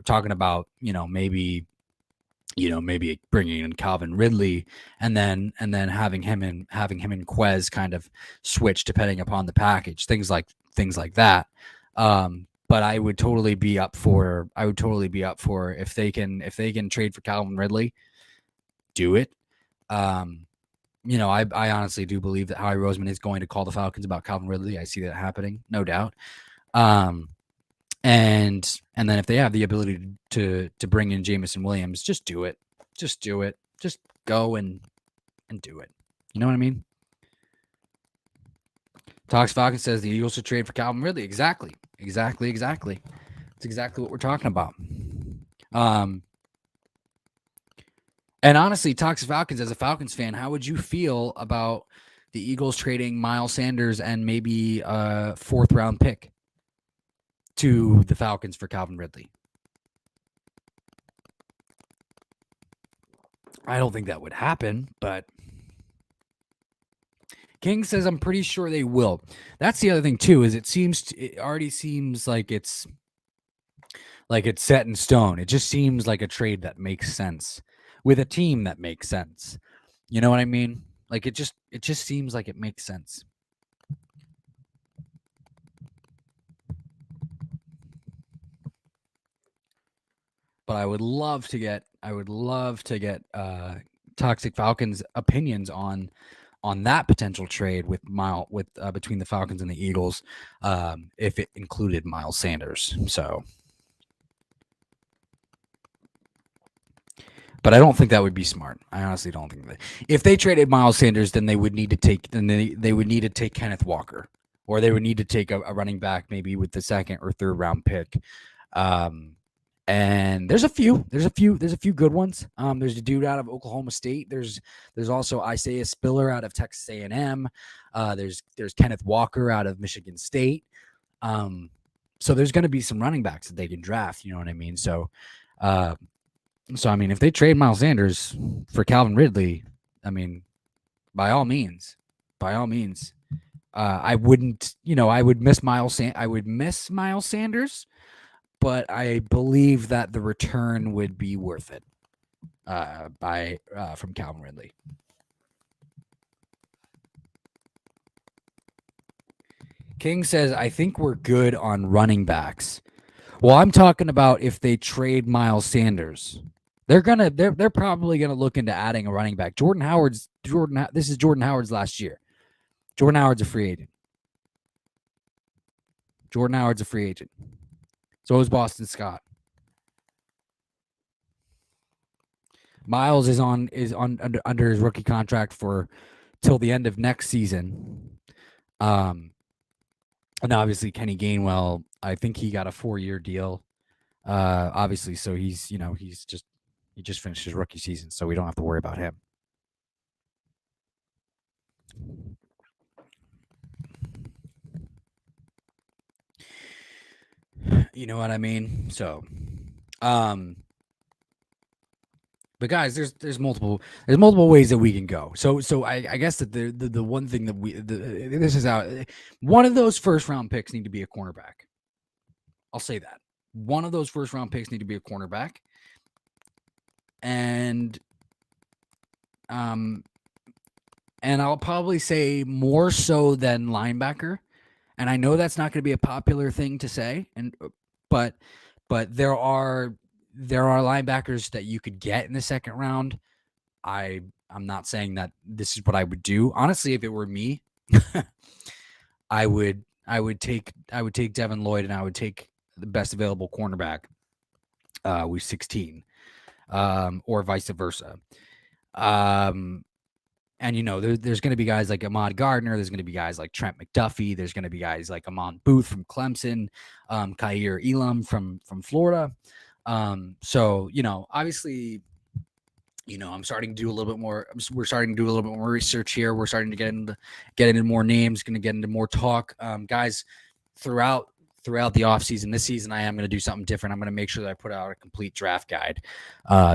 talking about maybe bringing in Calvin Ridley and then having him and Quez kind of switch depending upon the package, things like that. But I would totally be up for if they can trade for Calvin Ridley, do it. I honestly do believe that Howie Roseman is going to call the Falcons about Calvin Ridley. I see that happening, no doubt. And then if they have the ability to bring in Jameson Williams, just do it. Just go and do it. You know what I mean? Talks Falcons says the Eagles should trade for Calvin Ridley. Exactly. It's exactly what we're talking about. And honestly, Talks Falcons, as a Falcons fan, how would you feel about the Eagles trading Miles Sanders and maybe a fourth round pick to the Falcons for Calvin Ridley? I don't think that would happen, but King says I'm pretty sure they will. That's the other thing too, is it already seems like it's set in stone. It just seems like a trade that makes sense with a team that makes sense. You know what I mean? Like it just seems like it makes sense. But I would love to get Toxic Falcons opinions on that potential trade with between the Falcons and the Eagles, if it included Miles Sanders. So, but I don't think that would be smart. I honestly don't think that. If they traded Miles Sanders, then they would need to take Kenneth Walker, or they would need to take a running back maybe with the second or third round pick. And there's a few good ones. There's a dude out of Oklahoma State. There's also Isaiah Spiller out of Texas A&M. There's Kenneth Walker out of Michigan State. So there's going to be some running backs that they can draft. You know what I mean? So I mean, if they trade Miles Sanders for Calvin Ridley, I mean, by all means, I wouldn't. I would miss Miles Sanders. But I believe that the return would be worth it from Calvin Ridley. King says, I think we're good on running backs. Well, I'm talking about if they trade Miles Sanders. They're probably gonna look into adding a running back. This is Jordan Howard's last year. Jordan Howard's a free agent. So is Boston Scott. Miles is under his rookie contract for till the end of next season. And obviously Kenny Gainwell, I think he got a 4-year deal. Obviously, so he just finished his rookie season, so we don't have to worry about him. You know what I mean? So, but guys, there's multiple ways that we can go. So I guess that the one thing that this is how one of those first round picks need to be a cornerback. I'll say that one of those first round picks need to be a cornerback, and I'll probably say more so than linebacker. And I know that's not going to be a popular thing to say, but there are linebackers that you could get in the second round. I'm not saying that this is what I would do. Honestly, if it were me, I would take Devin Lloyd, and I would take the best available cornerback with 16, or vice versa. And, there's going to be guys like Ahmad Gardner. There's going to be guys like Trent McDuffie. There's going to be guys like Amon Booth from Clemson, Kaiir Elam from Florida. So, obviously, I'm starting to do a little bit more. We're starting to do a little bit more research here. We're starting to get into more names, going to get into more talk. Guys, throughout the offseason, this season, I am going to do something different. I'm going to make sure that I put out a complete draft guide.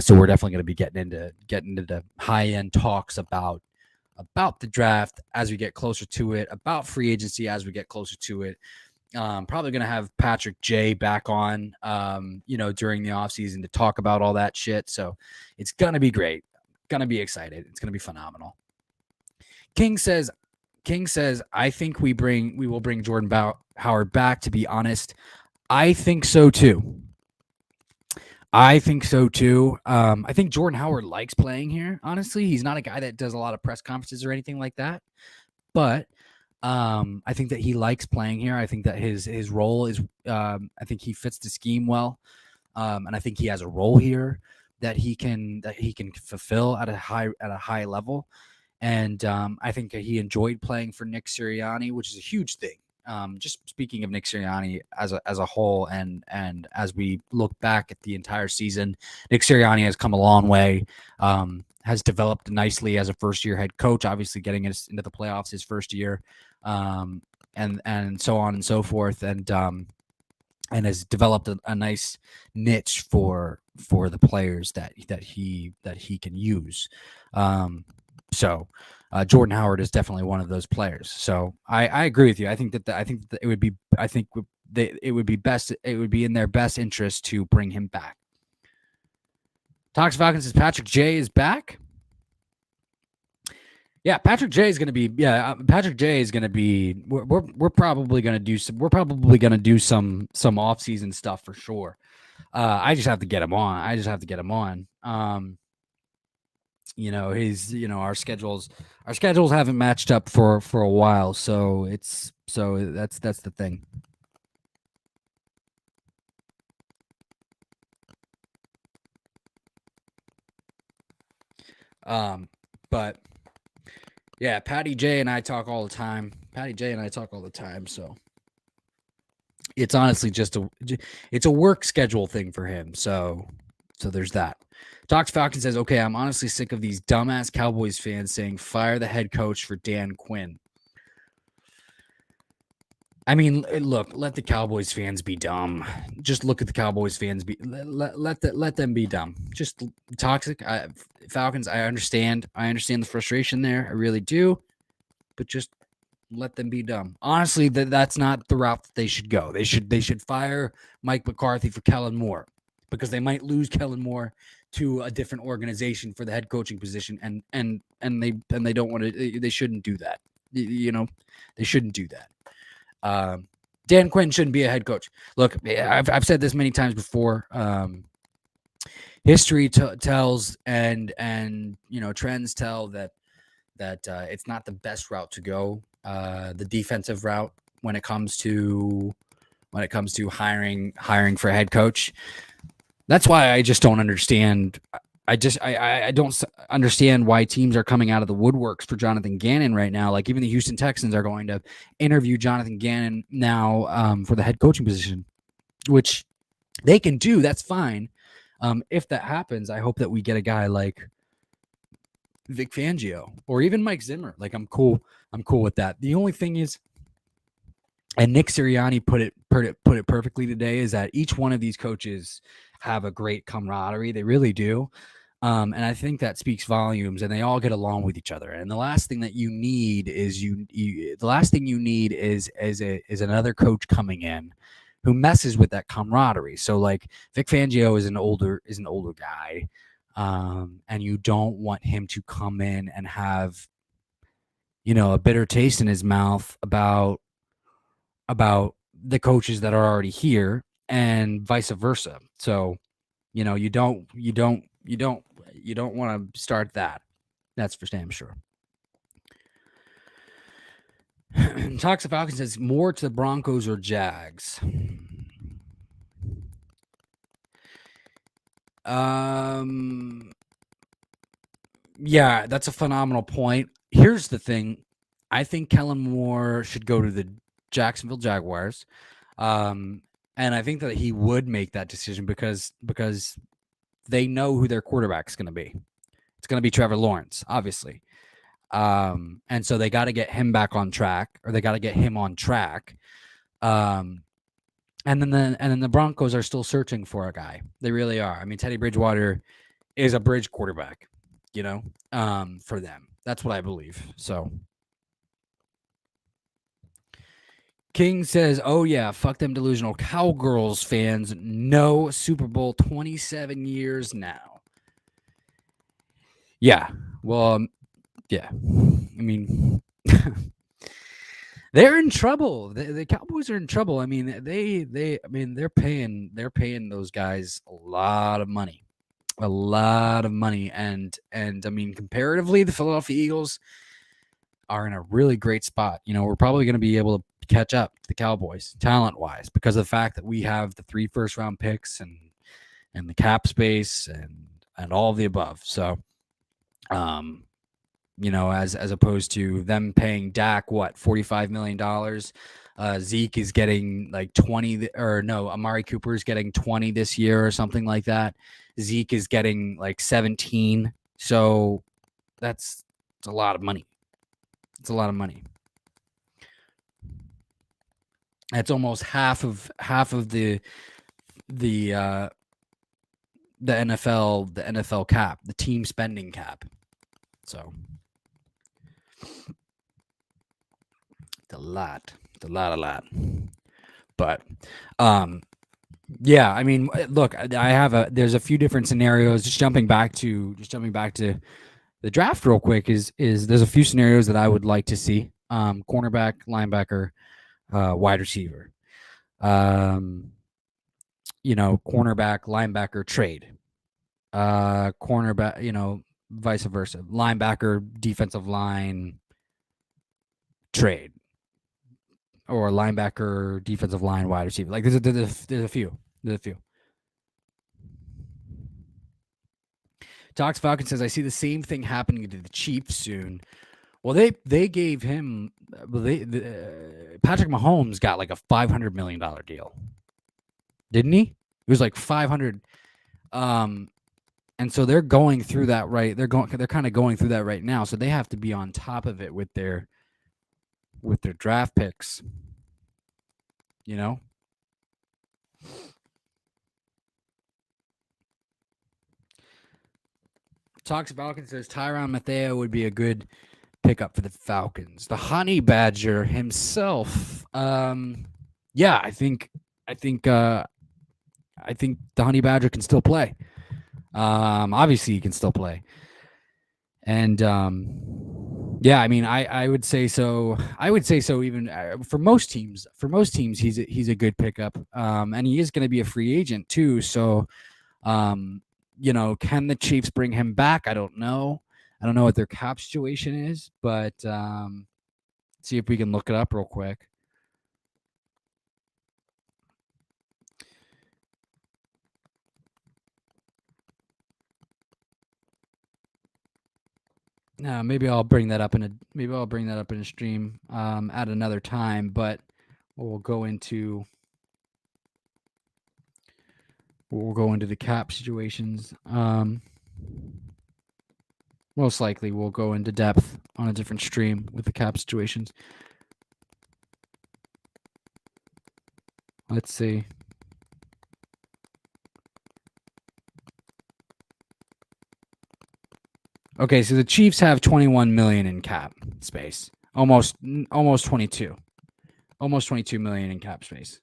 So we're definitely going to be getting into the high-end talks about the draft as we get closer to it, about free agency as we get closer to it. Probably going to have Patrick J back on, during the offseason to talk about all that shit. So it's going to be great. Going to be excited. It's going to be phenomenal. King says, I think we will bring Jordan Howard back. To be honest, I think so too. I think Jordan Howard likes playing here. Honestly, he's not a guy that does a lot of press conferences or anything like that, but I think that he likes playing here. I think that his role is, I think he fits the scheme well, and I think he has a role here that he can fulfill at a high level. And I think that he enjoyed playing for Nick Sirianni, which is a huge thing. Just speaking of Nick Sirianni as a whole, and as we look back at the entire season, Nick Sirianni has come a long way. Has developed nicely as a first-year head coach. Obviously, getting us into the playoffs his first year, and so on and so forth, and has developed a nice niche for the players that he can use. So Jordan Howard is definitely one of those players. So I agree with you. I think that it would be best. It would be in their best interest to bring him back. Talks Falcons says Patrick J is back. Yeah, Patrick J is going to be. Yeah, Patrick J is going to be. We're probably going to do some. We're probably going to do some off-season stuff for sure. I just have to get him on. Our schedules haven't matched up for a while, so that's the thing. But yeah, Patty J and I talk all the time. So it's honestly just a work schedule thing for him. So there's that. Talks Falcon says, okay, I'm honestly sick of these dumbass Cowboys fans saying fire the head coach for Dan Quinn. I mean, look, let the Cowboys fans be dumb. Just look at the Cowboys fans let them be dumb. Just toxic. Falcons, I understand the frustration there. I really do. But just let them be dumb. Honestly, that's not the route that they should go. They should fire Mike McCarthy for Kellen Moore, because they might lose Kellen Moore to a different organization for the head coaching position, and they don't want to. They shouldn't do that. They shouldn't do that. Dan Quinn shouldn't be a head coach. Look, I've said this many times before. history tells and trends tell that it's not the best route to go, the defensive route when it comes to hiring for head coach. That's why I just don't understand. I don't understand why teams are coming out of the woodworks for Jonathan Gannon right now. Like even the Houston Texans are going to interview Jonathan Gannon now for the head coaching position, which they can do. That's fine. If that happens, I hope that we get a guy like Vic Fangio or even Mike Zimmer. Like I'm cool with that. The only thing is, and Nick Sirianni put it perfectly today, is that each one of these coaches have a great camaraderie. They really do. And I think that speaks volumes, and they all get along with each other. And the last thing that you need is is another coach coming in who messes with that camaraderie. So like Vic Fangio is an older guy, and you don't want him to come in and have a bitter taste in his mouth about the coaches that are already here, and vice versa. So you don't want to start that. That's for damn sure. Talks of Falcons says more to the Broncos or Jags. Yeah, that's a phenomenal point. Here's the thing. I think Kellen Moore should go to the Jacksonville Jaguars. And I think that he would make that decision because they know who their quarterback is going to be. It's going to be Trevor Lawrence, obviously. And so they got to get him back on track, or they got to get him on track. And then the Broncos are still searching for a guy. They really are. I mean, Teddy Bridgewater is a bridge quarterback, for them. That's what I believe. So King says, oh yeah, fuck them delusional Cowgirls fans. No Super Bowl 27 years now. Yeah. Well, yeah. I mean, they're in trouble. The Cowboys are in trouble. I mean, they're paying those guys a lot of money. And I mean, comparatively, the Philadelphia Eagles are in a really great spot. We're probably going to be able to catch up to the Cowboys talent-wise because of the fact that we have the 3 first-round picks and the cap space and all of the above. So, as opposed to them paying Dak $45 million. Zeke is getting like 20, or no, Amari Cooper is getting 20 this year or something like that. Zeke is getting like 17. So it's a lot of money. It's a lot of money. That's almost half of the NFL cap, the team spending cap. So it's a lot. But yeah, I mean, look, there's a few different scenarios. Just jumping back to the draft real quick is there's a few scenarios that I would like to see. Cornerback, linebacker, wide receiver. Cornerback, linebacker trade. Cornerback, vice versa. Linebacker, defensive line trade. Or linebacker, defensive line, wide receiver. Like there's a few. Talks Falcon says, I see the same thing happening to the Chiefs soon. Well, they gave him Patrick Mahomes got like a $500 million deal, didn't he? It was like 500. And so they're going through that right. They're kind of going through that right now. So they have to be on top of it with their draft picks. Talks Falcon says Tyrann Mathieu would be a good pickup for the Falcons. The Honey Badger himself. Yeah, I think the Honey Badger can still play. Obviously he can still play. And yeah, I mean, I would say so. I would say so even for most teams. For most teams, he's a good pickup. And he is going to be a free agent too. So, can the Chiefs bring him back? I don't know. I don't know what their cap situation is, but see if we can look it up real quick. Maybe I'll bring that up in a stream at another time. But we'll go into the cap situations. Most likely, we'll go into depth on a different stream with the cap situations. Let's see. Okay, so the Chiefs have 21 million in cap space. Almost 22. Almost 22 million in cap space.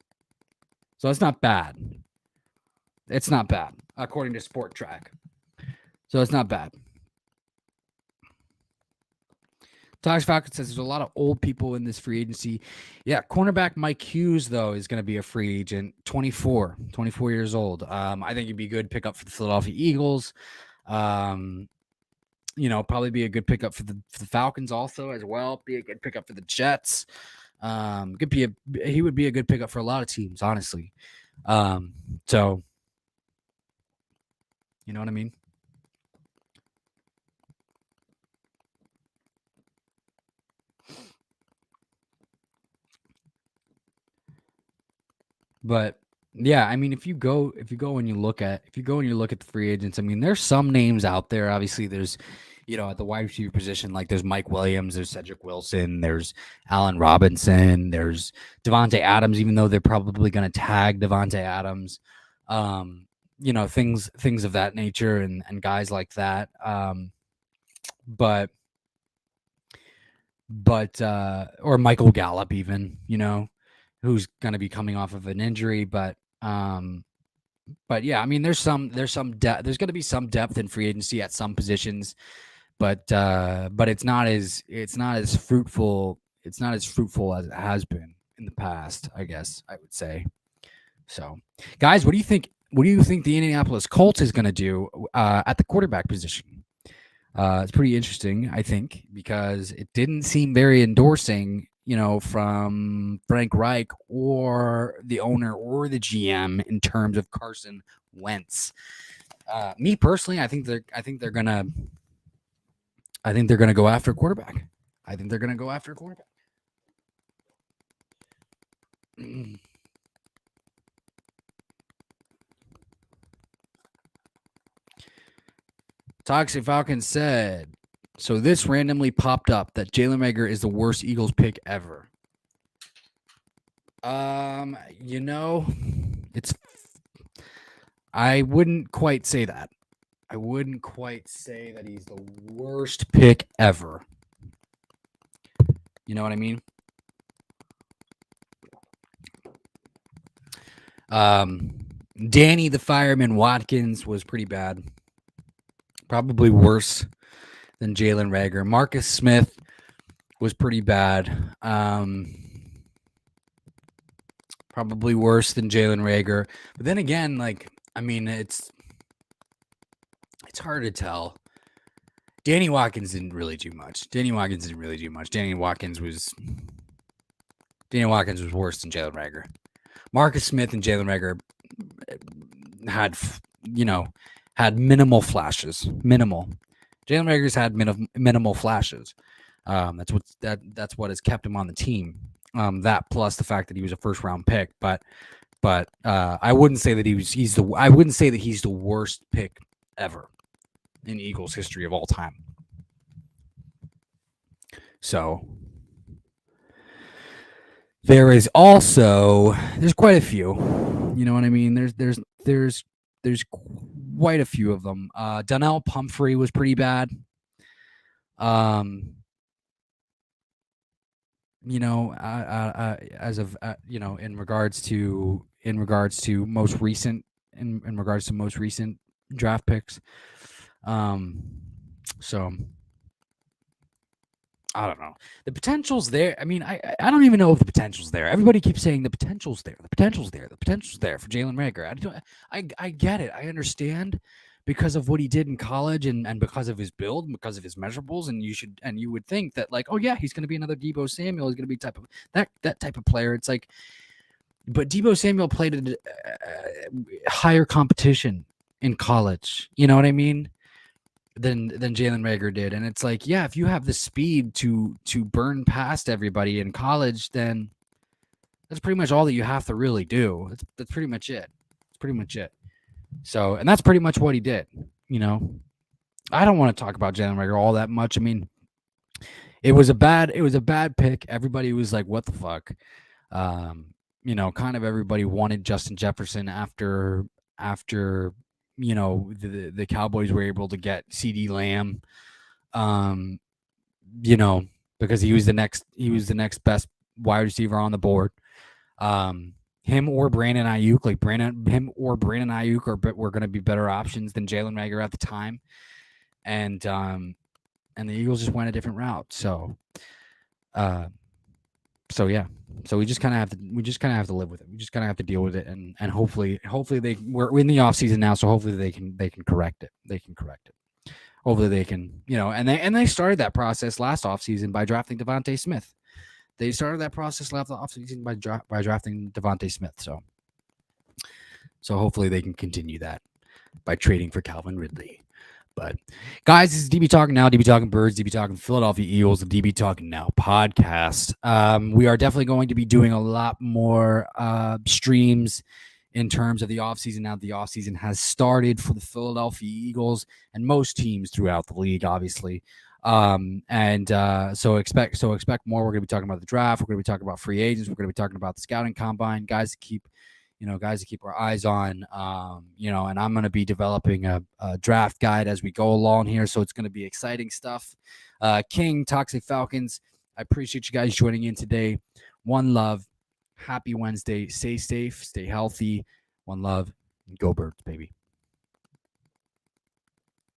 So it's not bad. It's not bad, according to Sport Track. So it's not bad. Talks Falcon says there's a lot of old people in this free agency. Yeah, cornerback Mike Hughes, though, is going to be a free agent, 24 years old. I think he'd be a good pickup for the Philadelphia Eagles. Probably be a good pickup for the Falcons also as well. Be a good pickup for the Jets. He would be a good pickup for a lot of teams, honestly. So you know what I mean? But yeah, I mean, if you go and you look at the free agents, I mean, there's some names out there. Obviously, there's, at the wide receiver position, like there's Mike Williams, there's Cedric Wilson, there's Allen Robinson, there's Devontae Adams, even though they're probably going to tag Devontae Adams, things of that nature and guys like that. But or Michael Gallup even, who's going to be coming off of an injury, but yeah, I mean, there's some depth. There's going to be some depth in free agency at some positions, but it's not as fruitful. It's not as fruitful as it has been in the past, I guess I would say. So, guys, what do you think? What do you think the Indianapolis Colts is going to do at the quarterback position? It's pretty interesting, I think, because it didn't seem very endorsing, from Frank Reich or the owner or the GM in terms of Carson Wentz. Me personally, I think they're gonna go after a quarterback. Toxic Falcon said, so this randomly popped up that Jalen Reagor is the worst Eagles pick ever. It's. I wouldn't quite say that. I wouldn't quite say that he's the worst pick ever. You know what I mean? Danny the Fireman Watkins was pretty bad. Probably worse than Jalen Reagor. Marcus Smith was pretty bad. Probably worse than Jalen Reagor. But then again, it's hard to tell. Danny Watkins didn't really do much. Danny Watkins was worse than Jalen Reagor. Marcus Smith and Jalen Reagor had minimal flashes. Minimal. Jalen Reagor's had minimal flashes. That's what has kept him on the team. That plus the fact that he was a first round pick, but I wouldn't say that he's the worst pick ever in Eagles history of all time. So there's quite a few. You know what I mean? There's quite a few of them. Donnell Pumphrey was pretty bad. As of in regards to most recent draft picks. So I don't know. The potential's there. I mean, I don't even know if the potential's there. Everybody keeps saying the potential's there. The potential's there for Jalen Reagor. I get it. I understand, because of what he did in college and because of his build, because of his measurables, and you would think that like, oh yeah, he's going to be another Deebo Samuel. He's going to be type of that type of player. It's like, but Deebo Samuel played at higher competition in college. You know what I mean? Than Jalen Reagor did, and it's like, yeah, if you have the speed to burn past everybody in college, then that's pretty much all that you have to really do. That's pretty much it. It's pretty much it. So, and that's pretty much what he did. You know, I don't want to talk about Jalen Reagor all that much. I mean, it was a bad pick. Everybody was like, "What the fuck?" Kind of everybody wanted Justin Jefferson after the Cowboys were able to get CD Lamb. Um, because he was the next best wide receiver on the board. Him or Brandon Ayuk, him or Brandon Ayuk were going to be better options than Jalen Reagor at the time, and the Eagles just went a different route. So yeah, so we just kind of have to live with it. We just kind of have to deal with it, and hopefully we're in the off season now, so hopefully they can correct it. Hopefully they can, and they started that process last offseason by drafting Devontae Smith. They started that process last offseason by drafting Devontae Smith. So hopefully they can continue that by trading for Calvin Ridley. But guys, this is DB Talking Now, DB Talking Birds, DB Talking Philadelphia Eagles, and DB Talking Now podcast. We are definitely going to be doing a lot more streams in terms of the offseason. Now the offseason has started for the Philadelphia Eagles and most teams throughout the league, obviously. So expect more. We're going to be talking about the draft. We're going to be talking about free agents. We're going to be talking about the scouting combine. Guys to keep our eyes on. And I'm going to be developing a draft guide as we go along here. So it's going to be exciting stuff. King, Toxic Falcons, I appreciate you guys joining in today. One love. Happy Wednesday. Stay safe. Stay healthy. One love. Go Birds, baby.